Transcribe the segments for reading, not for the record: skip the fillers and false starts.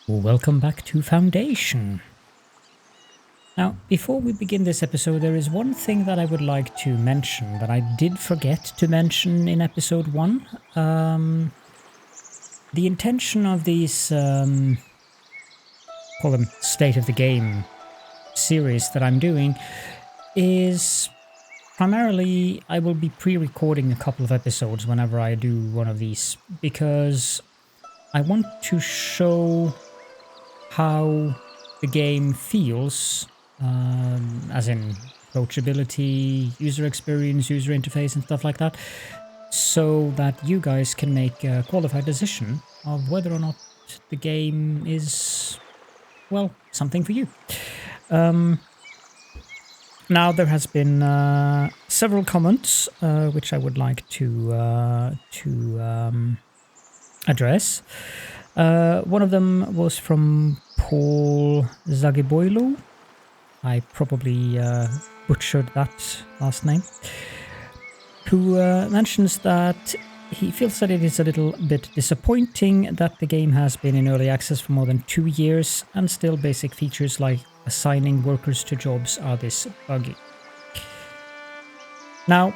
Welcome back to Foundation. Now, before we begin this episode, there is one thing that I would like to mention that I did forget to mention in episode 1. The intention of these, call them State of the Game series that I'm doing is primarily I will be pre-recording a couple of episodes whenever I do one of these, because I want to show how the game feels, as in approachability, user experience, user interface and stuff like that, so that you guys can make a qualified decision of whether or not the game is, well, something for you. Now there has been several comments which I would like to address. One of them was from Paul Zagiboilo. I probably butchered that last name. Who mentions that he feels that it is a little bit disappointing that the game has been in early access for more than 2 years and still basic features like assigning workers to jobs are this buggy. Now,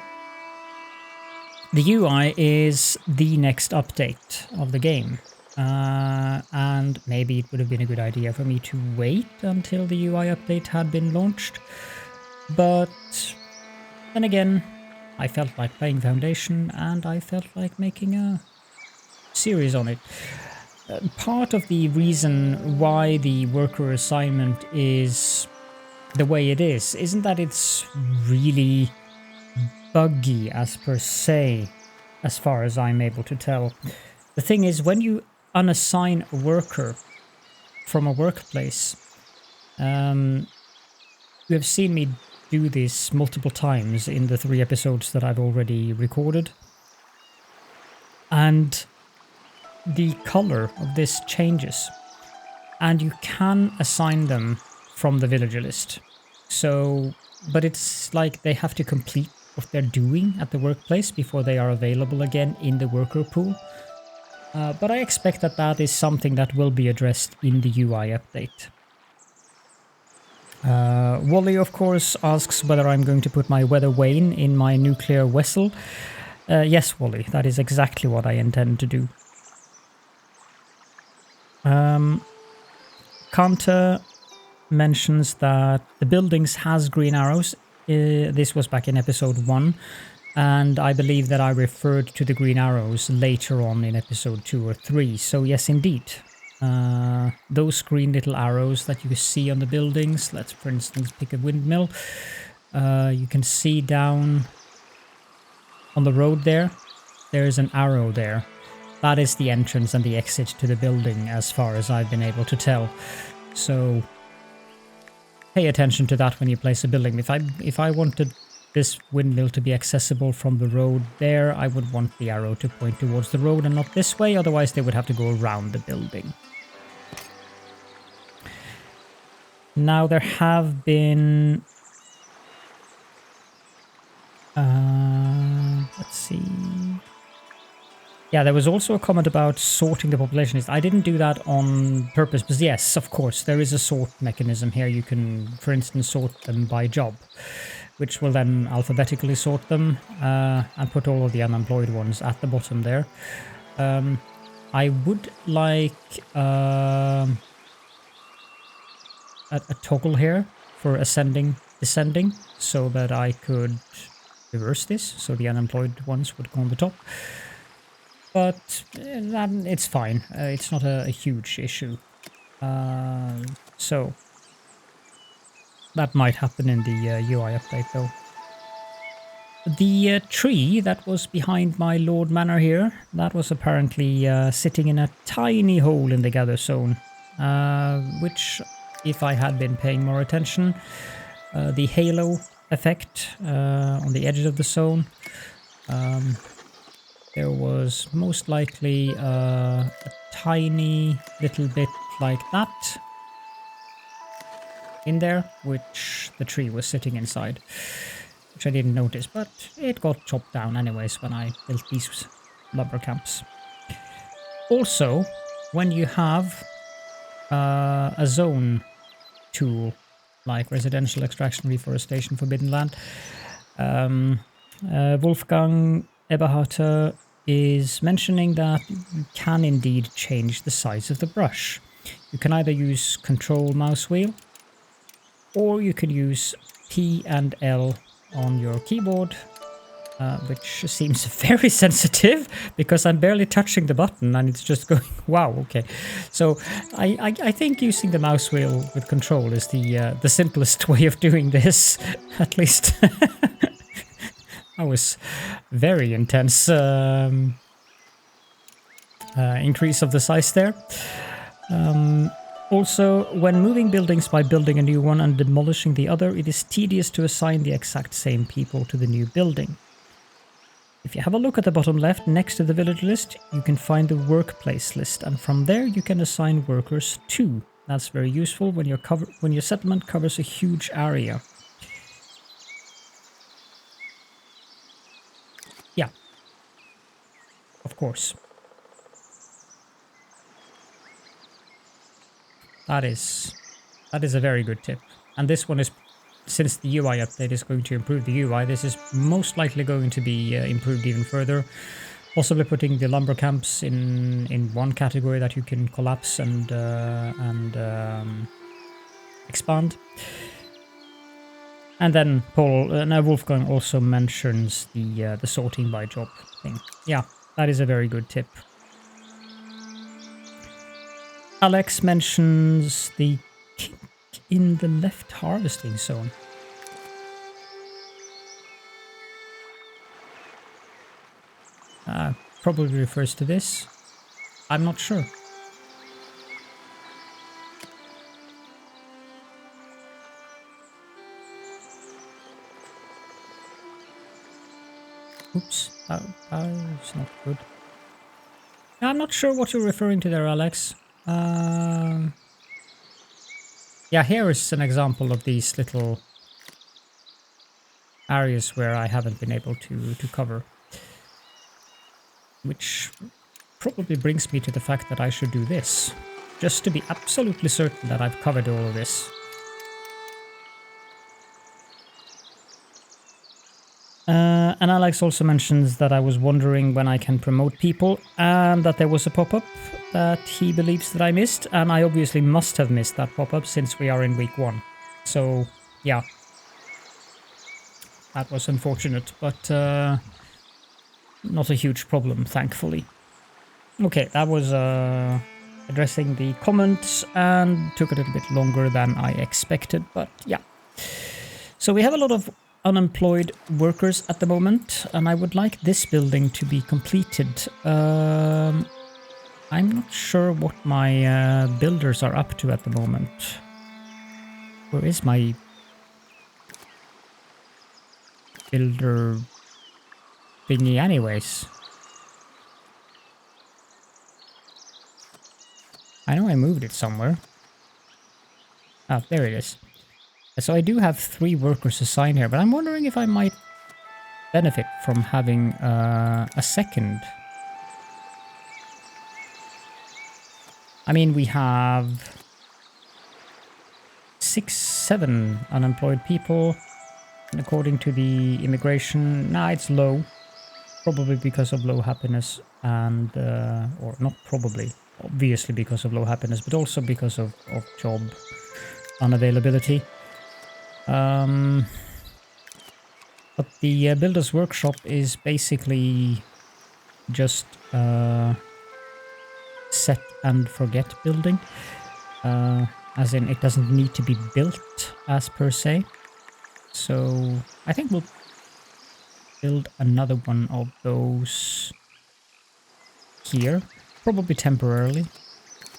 the UI is the next update of the game. And maybe it would have been a good idea for me to wait until the UI update had been launched. But then again, I felt like playing Foundation and I felt like making a series on it. Part of the reason why the worker assignment is the way it is isn't that it's really buggy as per se, as far as I'm able to tell. The thing is, when you unassign a worker from a workplace, you have seen me do this multiple times in the 3 episodes that I've already recorded, and the color of this changes, and you can assign them from the villager list. So, but it's like they have to complete what they're doing at the workplace before they are available again in the worker pool. But I expect that that is something that will be addressed in the UI update. Wally, of course, asks whether I'm going to put my weather vane in my nuclear vessel. Yes, Wally, that is exactly what I intend to do. Kanta mentions that the buildings has green arrows. This was back in episode 1. And I believe that I referred to the green arrows later on in episode 2 or 3. So yes, indeed. Those green little arrows that you see on the buildings, let's for instance pick a windmill. You can see down on the road there is an arrow there. That is the entrance and the exit to the building as far as I've been able to tell. So pay attention to that when you place a building. If I wanted this windmill to be accessible from the road there, I would want the arrow to point towards the road and not this way, otherwise they would have to go around the building. Now there have been... let's see... Yeah, there was also a comment about sorting the population list. I didn't do that on purpose, but yes, of course, there is a sort mechanism here. You can, for instance, sort them by job, which will then alphabetically sort them and put all of the unemployed ones at the bottom there. I would like a toggle here for ascending, descending, so that I could reverse this, so the unemployed ones would go on the top. But it's fine. It's not a huge issue. So that might happen in the UI update, though. The tree that was behind my Lord Manor here, that was apparently sitting in a tiny hole in the gather zone, which, if I had been paying more attention, the halo effect on the edges of the zone, there was most likely a tiny little bit like that in there, which the tree was sitting inside, which I didn't notice, but it got chopped down anyways when I built these lumber camps. Also, when you have a zone tool, like residential extraction, reforestation, forbidden land. Wolfgang Eberharter is mentioning that you can indeed change the size of the brush. You can either use Control mouse wheel, or you can use P and L on your keyboard, which seems very sensitive because I'm barely touching the button and it's just going, wow, okay. So I think using the mouse wheel with Control is the simplest way of doing this, at least. That was very intense increase of the size there. Also, when moving buildings by building a new one and demolishing the other, it is tedious to assign the exact same people to the new building. If you have a look at the bottom left next to the village list, you can find the workplace list, and from there you can assign workers too. That's very useful when your settlement covers a huge area. Yeah, of course. That is a very good tip. And this one is, since the UI update is going to improve the UI, this is most likely going to be improved even further. Possibly putting the lumber camps in one category that you can collapse and expand. And then Wolfgang also mentions the sorting by job thing. Yeah, that is a very good tip. Alex mentions the kink in the left harvesting zone. Probably refers to this. I'm not sure. Oops, that is not good. I'm not sure what you're referring to there, Alex. Yeah, here is an example of these little areas where I haven't been able to cover. Which probably brings me to the fact that I should do this, just to be absolutely certain that I've covered all of this. And Alex also mentions that I was wondering when I can promote people, and that there was a pop-up that he believes that I missed, and I obviously must have missed that pop-up since we are in week 1. So, yeah. That was unfortunate, but not a huge problem, thankfully. Okay, that was addressing the comments and took a little bit longer than I expected, but yeah. So we have a lot of unemployed workers at the moment, and I would like this building to be completed. I'm not sure what my builders are up to at the moment. Where is my builder thingy anyways? I know I moved it somewhere. Ah, there it is. So I do have 3 workers assigned here, but I'm wondering if I might benefit from having a second. I mean, we have 7 unemployed people, and according to the immigration, it's low. Probably because of low happiness and, or not probably, obviously because of low happiness, but also because of job unavailability. But the Builder's Workshop is basically just set and forget building. As in, it doesn't need to be built as per se. So I think we'll build another one of those here, probably temporarily,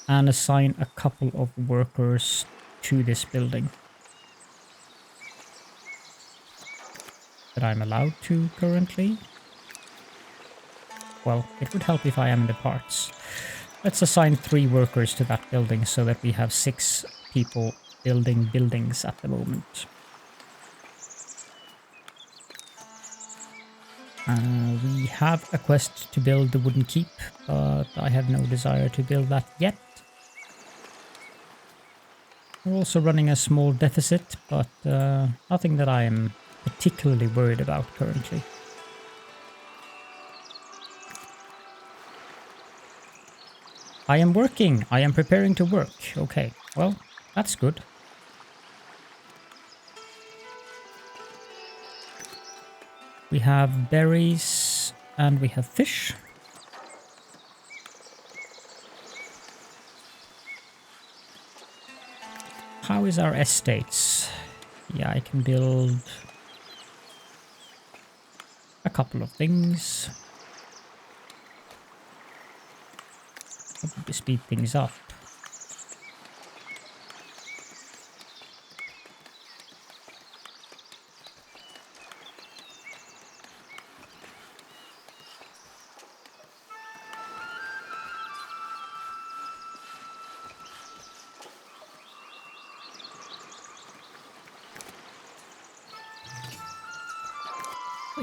and assign a couple of workers to this building that I'm allowed to currently. Well, it would help if I am in the parts. Let's assign 3 workers to that building so that we have 6 people building buildings at the moment. We have a quest to build the wooden keep, but I have no desire to build that yet. We're also running a small deficit, but nothing that I am particularly worried about currently. I am working. I am preparing to work. Okay, well, that's good. We have berries and we have fish. How is our estates? Yeah, I can build a couple of things. Probably speed things up.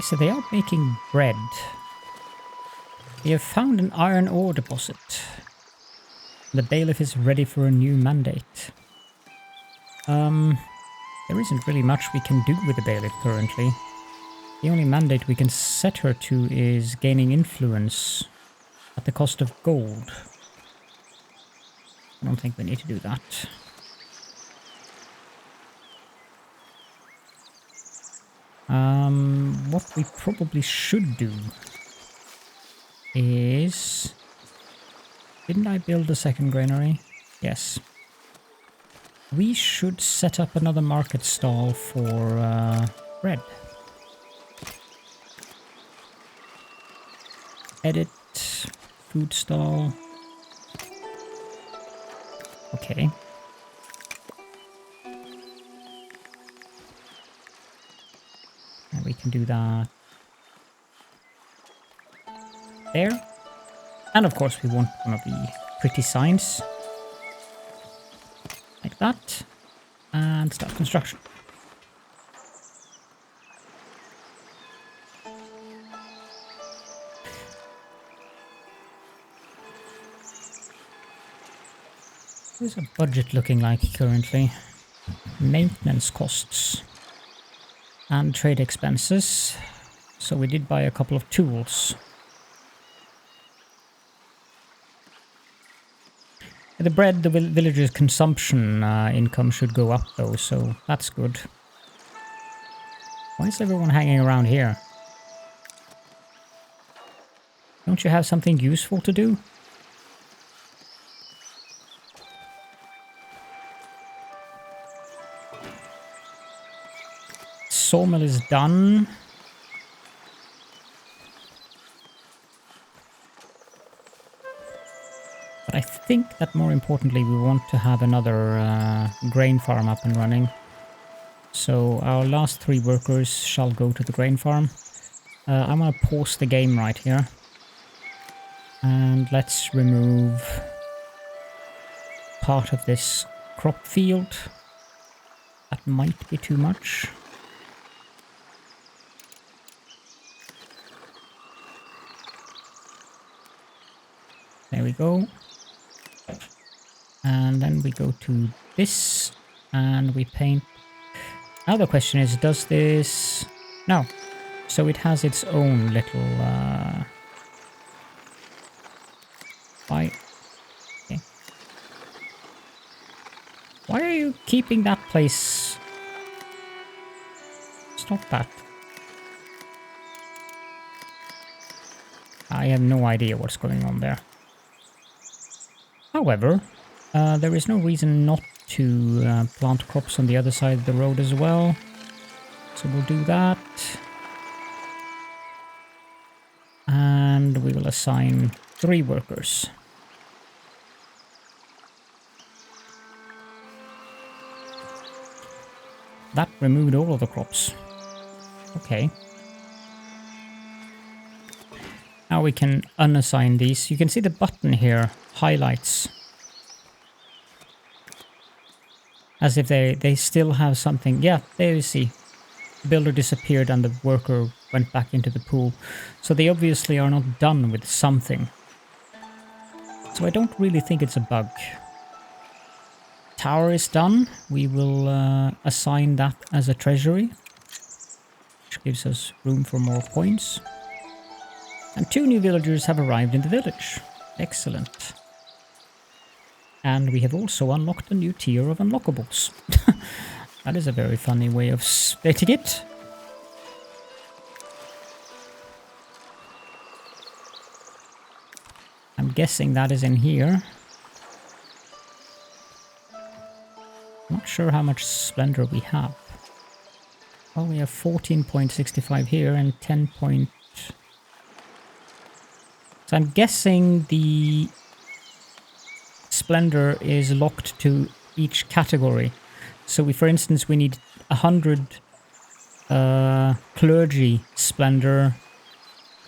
So they are making bread. They have found an iron ore deposit. The bailiff is ready for a new mandate. There isn't really much we can do with the bailiff currently. The only mandate we can set her to is gaining influence at the cost of gold. I don't think we need to do that. What we probably should do is... Didn't I build a second granary? Yes. We should set up another market stall for bread. Edit. Food stall. Okay. And we can do that there. And of course we want one of the pretty signs. Like that. And start construction. What's a budget looking like currently? Maintenance costs. And trade expenses. So we did buy a couple of tools. The bread, the villagers' consumption income should go up though, so that's good. Why is everyone hanging around here? Don't you have something useful to do? Sawmill is done. But I think that more importantly we want to have another grain farm up and running. So our last 3 workers shall go to the grain farm. I'm gonna pause the game right here. And let's remove part of this crop field. That might be too much. There we go. And then we go to this and we paint. Now the question is, does this... No. So it has its own little... Why? Okay. Why are you keeping that place? Stop that. I have no idea what's going on there. However, there is no reason not to plant crops on the other side of the road as well. So we'll do that. And we will assign 3 workers. That removed all of the crops. Okay. Now we can unassign these. You can see the button here highlights. As if they still have something. Yeah, there you see. The builder disappeared and the worker went back into the pool. So they obviously are not done with something. So I don't really think it's a bug. tower is done, we will assign that as a treasury, which gives us room for more coins. And 2 new villagers have arrived in the village. Excellent. And we have also unlocked a new tier of unlockables. That is a very funny way of splitting it. I'm guessing that is in here. Not sure how much splendor we have. Well, we have 14.65 here and 10. So I'm guessing the splendor is locked to each category. So we, for instance, we need 100 clergy splendor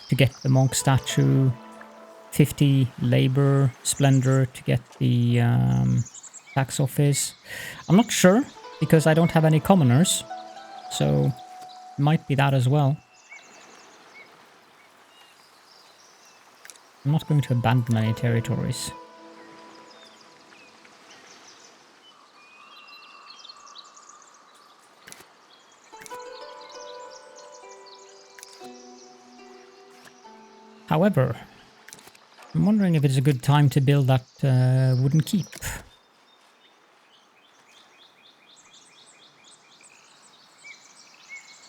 to get the monk statue, 50 labor splendor to get the tax office. I'm not sure because I don't have any commoners, so it might be that as well. I'm not going to abandon any territories. However, I'm wondering if it's a good time to build that wooden keep.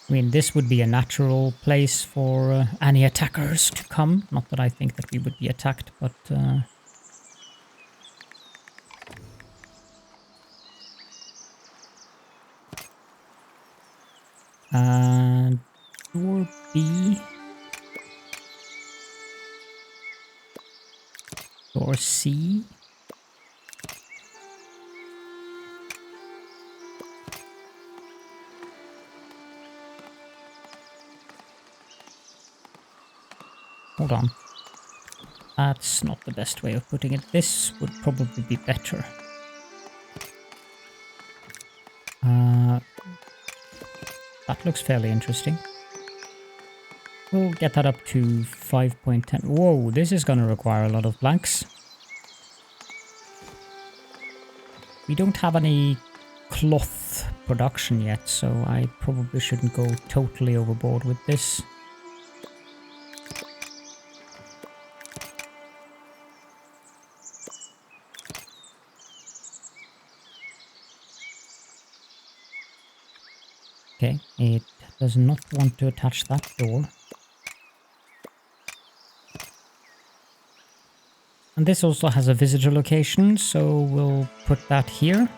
I mean, this would be a natural place for any attackers to come. Not that I think that we would be attacked, but... door B... Door C... Hold on. That's not the best way of putting it. This would probably be better. That looks fairly interesting. We'll get that up to 5.10. Whoa, this is going to require a lot of blanks. We don't have any cloth production yet, so I probably shouldn't go totally overboard with this. Okay, it does not want to attach that door. And this also has a visitor location, so we'll put that here.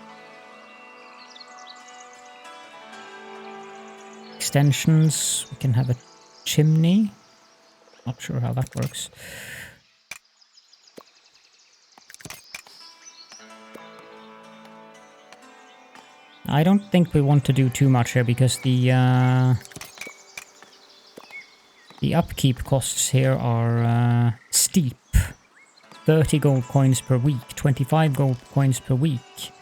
Extensions, we can have a chimney. Not sure how that works. I don't think we want to do too much here because the upkeep costs here are steep. 30 gold coins per week, 25 gold coins per week.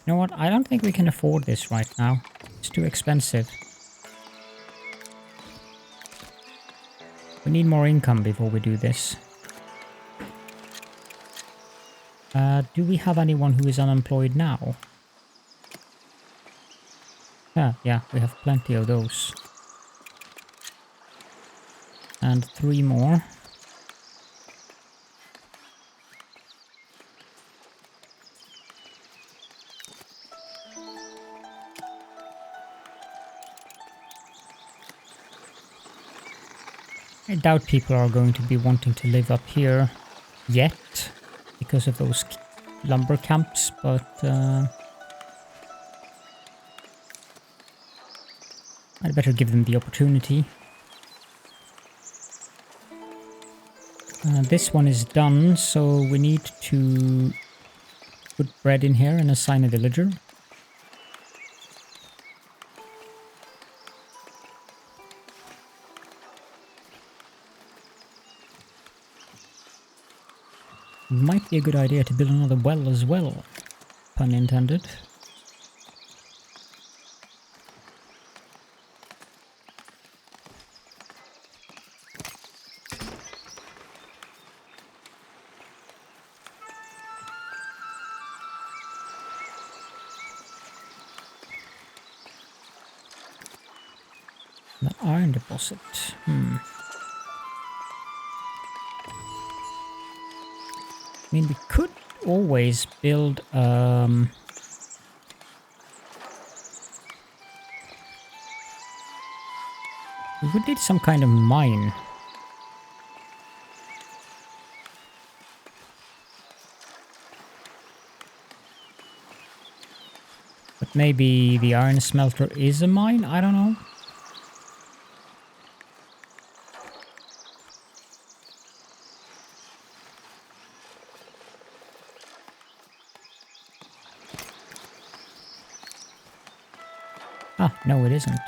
You know what? I don't think we can afford this right now. It's too expensive. We need more income before we do this. Do we have anyone who is unemployed now? Yeah, we have plenty of those. And 3 more. I doubt people are going to be wanting to live up here yet because of those lumber camps, but I'd better give them the opportunity. This one is done, so we need to put bread in here and assign a villager. Might be a good idea to build another well as well, pun intended. That iron deposit. I mean, we could always build we would need some kind of mine. But maybe the iron smelter is a mine? I don't know. Ah, no, it isn't.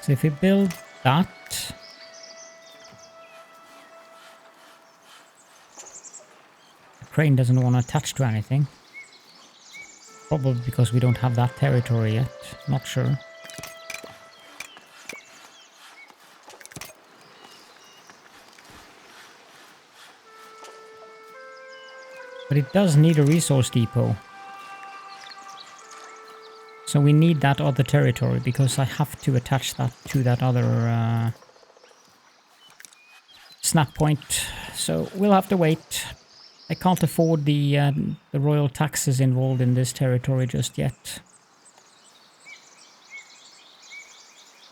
So if we build that, the crane doesn't want to attach to anything. Probably because we don't have that territory yet. Not sure. But it does need a resource depot. So we need that other territory because I have to attach that to that other snap point. So we'll have to wait. I can't afford the royal taxes involved in this territory just yet.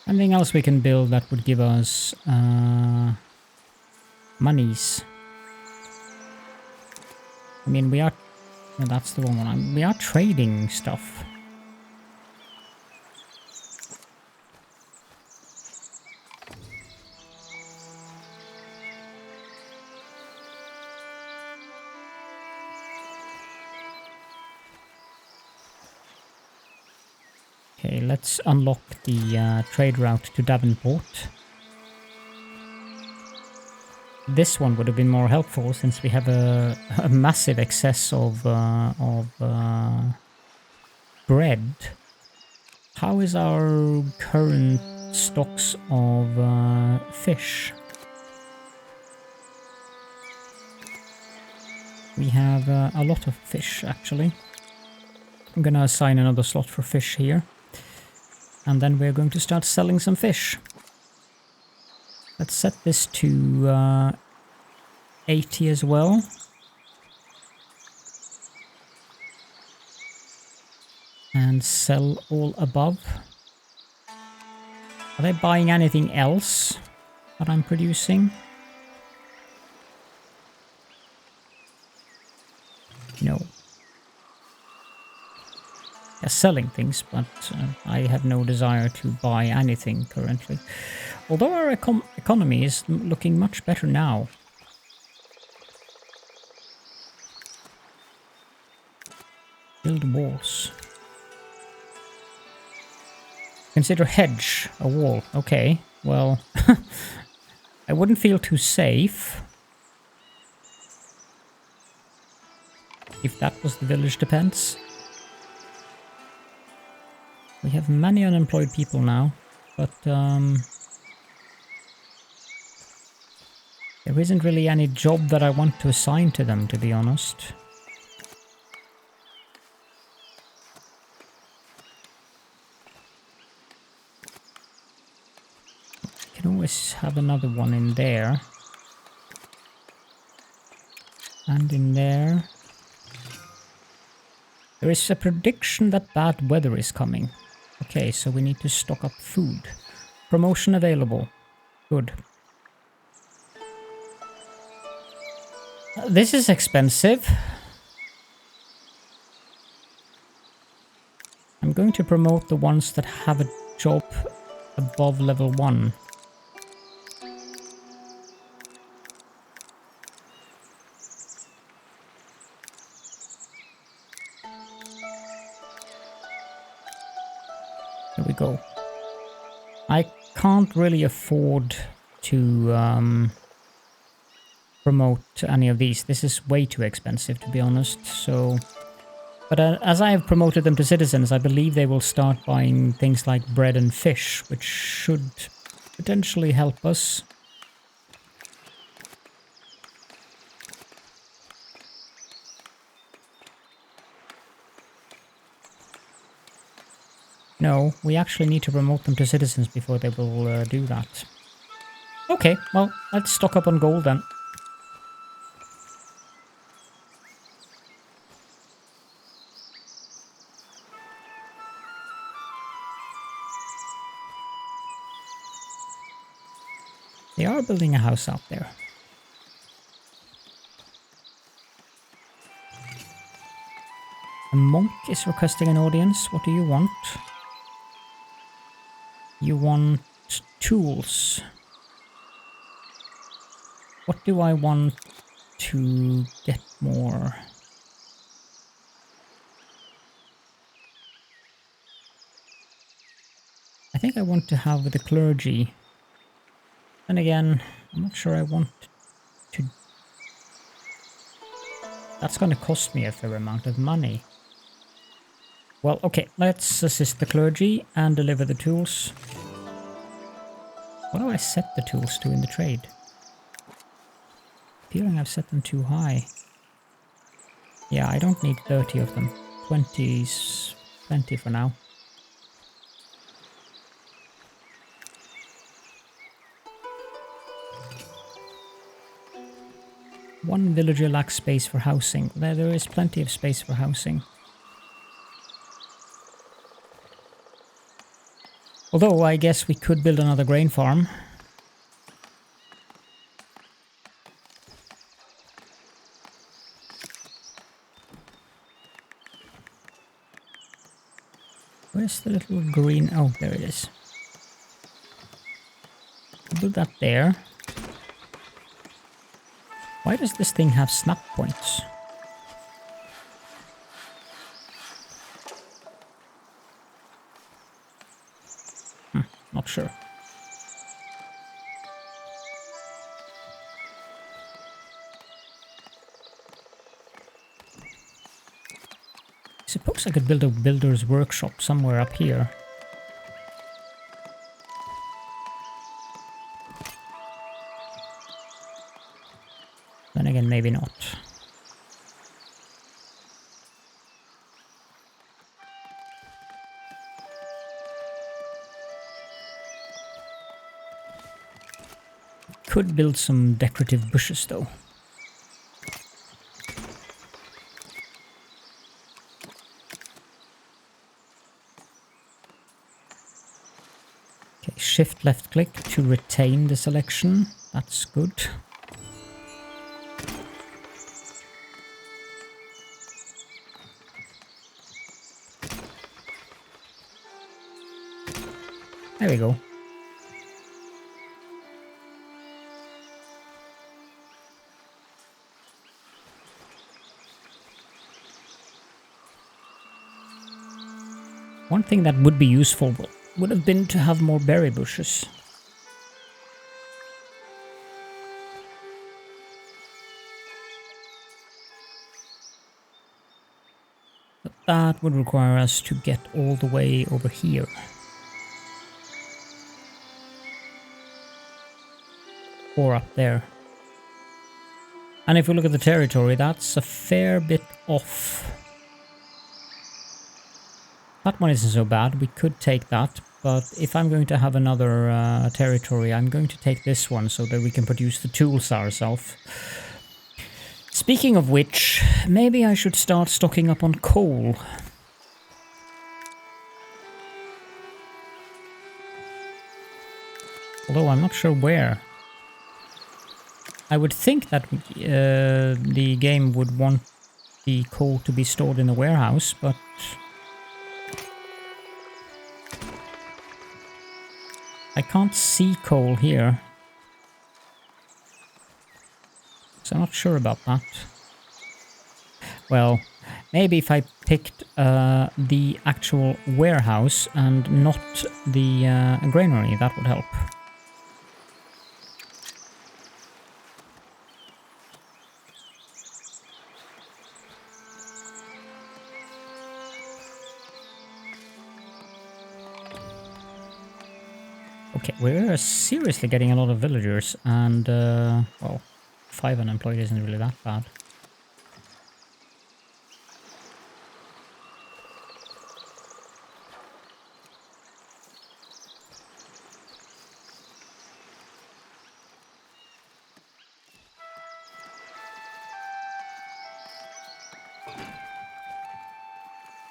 Anything else we can build that would give us monies? I mean, we are... No, that's the wrong one. We are trading stuff. Okay, let's unlock the trade route to Davenport. This one would have been more helpful since we have a massive excess of bread. How is our current stocks of fish? We have a lot of fish, actually. I'm gonna assign another slot for fish here. And then we're going to start selling some fish. Let's set this to 80 as well. And sell all above. Are they buying anything else that I'm producing? No. They're selling things, but I have no desire to buy anything currently. Although our economy is looking much better now. Build walls. Consider hedge a wall. Okay, well, I wouldn't feel too safe if that was the village depends. We have many unemployed people now, but there isn't really any job that I want to assign to them, to be honest. Can always have another one in there. And in there. There is a prediction that bad weather is coming. Okay, so we need to stock up food. Promotion available. Good. This is expensive. I'm going to promote the ones that have a job above level 1. There we go. I can't really afford to promote any of these. This is way too expensive, to be honest. So, but as I have promoted them to citizens, I believe they will start buying things like bread and fish, which should potentially help us. No, we actually need to promote them to citizens before they will do that. Okay, well, let's stock up on gold then. They are building a house out there. A monk is requesting an audience. What do you want? You want tools. What do I want to get more? I think I want to have the clergy. Then again, I'm not sure I want to... That's going to cost me a fair amount of money. Well, okay, let's assist the clergy and deliver the tools. What do I set the tools to in the trade? Feeling I've set them too high. Yeah, I don't need 30 of them. 20's plenty for now. One villager lacks space for housing. There is plenty of space for housing. Although I guess we could build another grain farm. Where's the little green? Oh, there it is. Build that there. Why does this thing have snap points? Not sure. I suppose I could build a builder's workshop somewhere up here. Then again, maybe not. Could build some decorative bushes though. Okay, shift left click to retain the selection. That's good. There we go. One thing that would be useful would have been to have more berry bushes. But that would require us to get all the way over here. Or up there. And if we look at the territory, that's a fair bit off. That one isn't so bad, we could take that, but if I'm going to have another territory, I'm going to take this one so that we can produce the tools ourselves. Speaking of which, maybe I should start stocking up on coal. Although I'm not sure where. I would think that the game would want the coal to be stored in the warehouse, but... I can't see coal here. So I'm not sure about that. Well, maybe if I picked the actual warehouse and not the granary, that would help. Okay, we're seriously getting a lot of villagers, and, well, 5 unemployed isn't really that bad.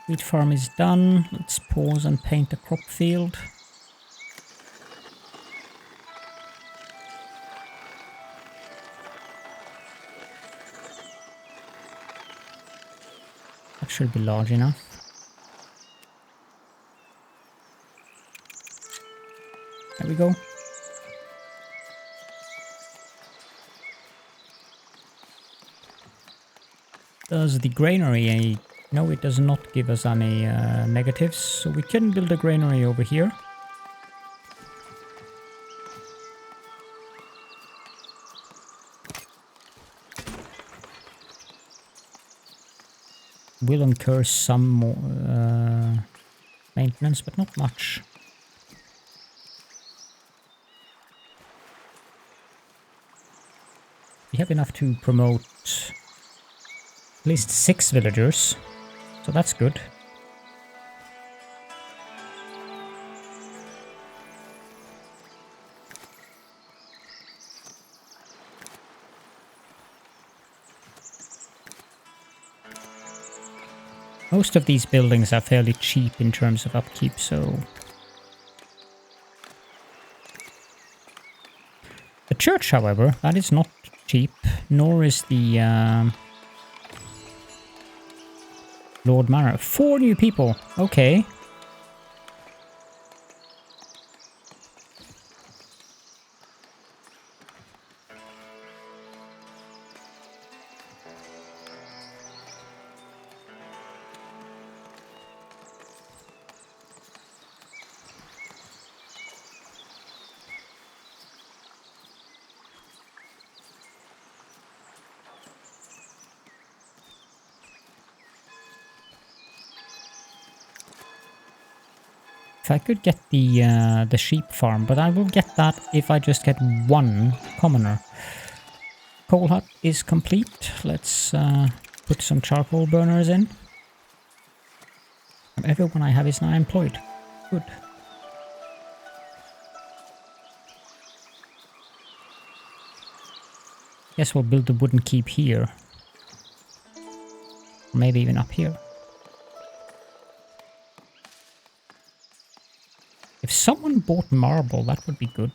Wheat farm is done. Let's pause and paint the crop field. That should be large enough. There we go. Does the granary... No, it does not give us any negatives, so we can build a granary over here. Will incur some more maintenance, but not much. We have enough to promote at least 6 villagers, so that's good. Most of these buildings are fairly cheap in terms of upkeep, so... The church, however, that is not cheap, nor is the Lord Manor. 4 new people, okay. If I could get the sheep farm, but I will get that if I just get 1 commoner. Coal hut is complete. Let's put some charcoal burners in. Everyone I have is now employed. Good. Guess we'll build the wooden keep here. Or maybe even up here. If someone bought marble, that would be good.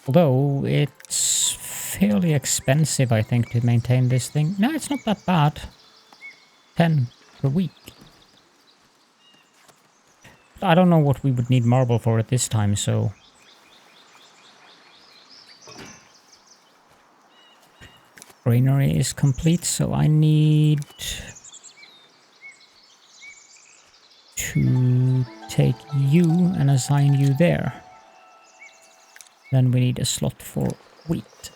Although, it's fairly expensive, I think, to maintain this thing. No, it's not that bad. 10 per week. I don't know what we would need marble for at this time, so... Granary is complete, so I need... to take you and assign you there. Then we need a slot for wheat.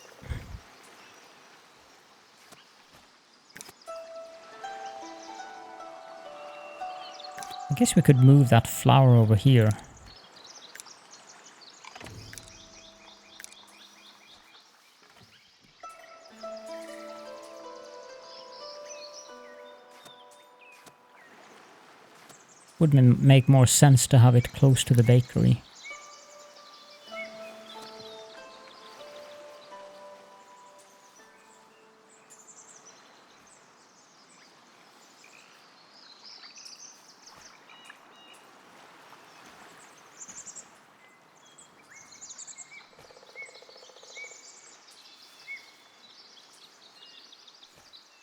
I guess we could move that flower over here. Would make more sense to have it close to the bakery.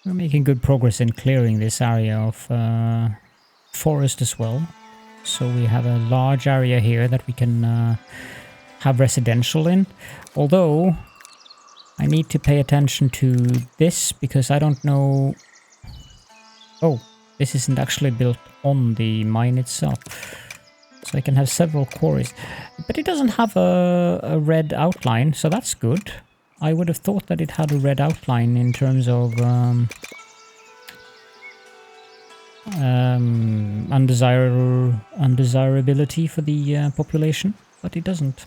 We're making good progress in clearing this area of forest as well. So we have a large area here that we can have residential in. Although I need to pay attention to this because I don't know... Oh, this isn't actually built on the mine itself. So I can have several quarries. But it doesn't have a red outline, so that's good. I would have thought that it had a red outline in terms of undesirability for the population, but it doesn't.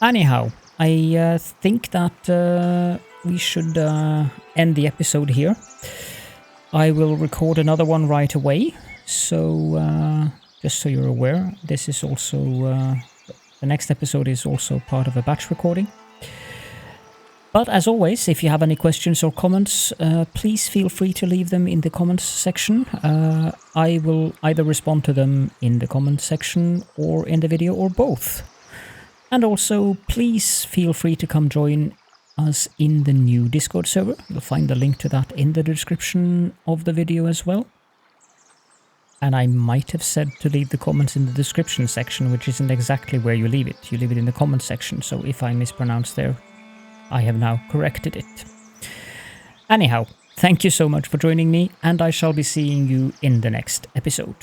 Anyhow, I think that we should end the episode here. I will record another one right away, so just so you're aware, this is also... the next episode is also part of a batch recording. But as always, if you have any questions or comments, please feel free to leave them in the comments section. I will either respond to them in the comments section or in the video, or both. And also, please feel free to come join us in the new Discord server. You'll find the link to that in the description of the video as well. And I might have said to leave the comments in the description section, which isn't exactly where you leave it. You leave it in the comments section, so if I mispronounce there, I have now corrected it. Anyhow, thank you so much for joining me, and I shall be seeing you in the next episode.